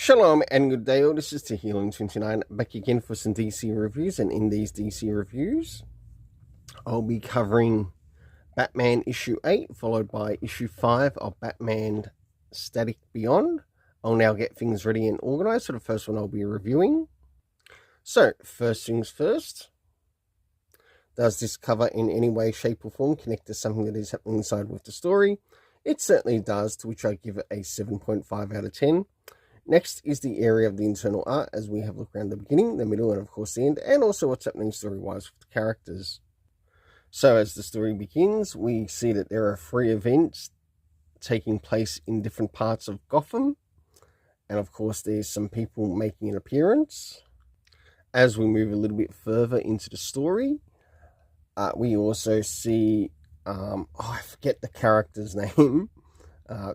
Shalom and good day all, this is Healing29 back again for some DC reviews, and in these DC reviews I'll be covering Batman issue 8 followed by issue 5 of Batman Static Beyond. I'll now get things ready and organised for the first one I'll be reviewing. So first things first, does this cover in any way, shape or form connect to something that is happening inside with the story? It certainly does, to which I give it a 7.5 out of 10. Next is the area of the internal art, as we have a look around the beginning, the middle, and of course the end, and also what's happening story-wise with the characters. So as the story begins, we see that there are 3 events taking place in different parts of Gotham, and of course there's some people making an appearance. As we move a little bit further into the story, we also see, I forget the character's name,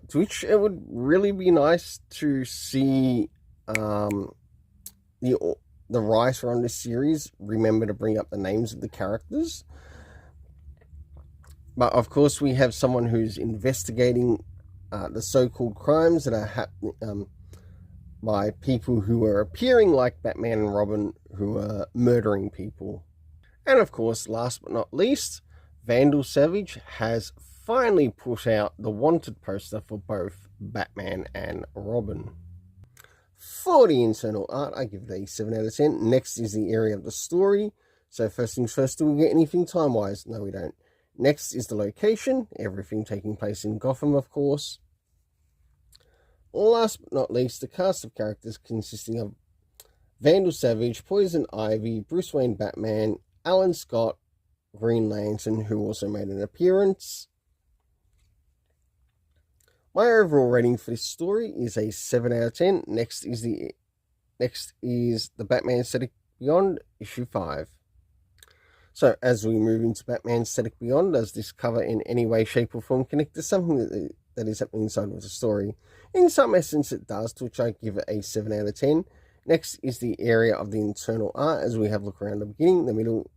to which it would really be nice to see the writer on this series remember to bring up the names of the characters. But of course we have someone who's investigating the so-called crimes that are happening by people who are appearing like Batman and Robin, who are murdering people. And of course, last but not least, Vandal Savage has finally put out the wanted poster for both Batman and Robin. For the internal art, I give it a 7 out of 10. Next is the area of the story. So first things first, do we get anything time-wise? No, we don't. Next is the location, everything taking place in Gotham, of course. Last but not least, the cast of characters consisting of Vandal Savage, Poison Ivy, Bruce Wayne Batman, Alan Scott, Green Lantern, who also made an appearance. My overall rating for this story is a 7 out of 10. Next is the Batman Static Beyond issue 5. So as we move into Batman Static Beyond, does this cover in any way, shape or form connect to something that is happening inside of the story? In some essence it does, to which I give it a 7 out of 10. Next is the area of the internal art, as we have a look around the beginning, the middle,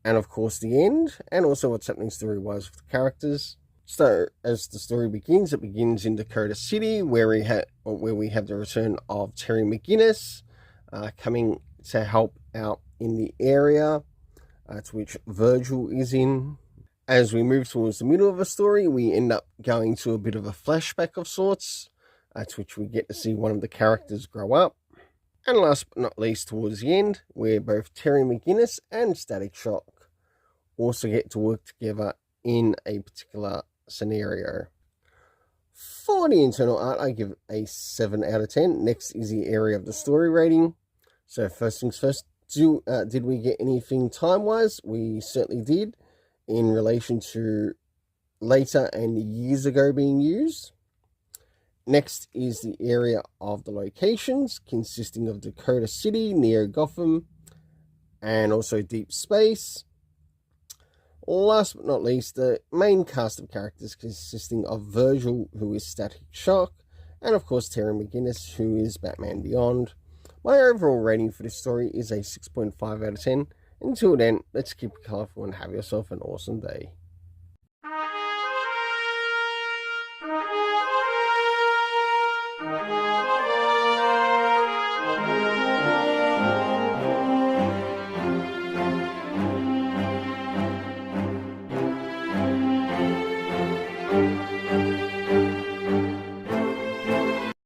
and of course the end, and also what's happening story-wise with the characters. So as the story begins, it begins in Dakota City, where we have the return of Terry McGinnis coming to help out in the area to which Virgil is in. As we move towards the middle of the story, we end up going to a bit of a flashback of sorts, to which we get to see one of the characters grow up. And last but not least, towards the end, where both Terry McGinnis and Static Shock also get to work together in a particular scenario. For the internal art, I give it a 7 out of 10. Next is the area of the story rating. So first things first, did we get anything time-wise? We certainly did, in relation to later and years ago being used. Next is the area of the locations, consisting of Dakota City, Neo Gotham, and also Deep Space. Last but not least, the main cast of characters consisting of Virgil, who is Static Shock, and of course Terry McGinnis, who is Batman Beyond. My overall rating for this story is a 6.5 out of 10. Until then, let's keep it colourful and have yourself an awesome day.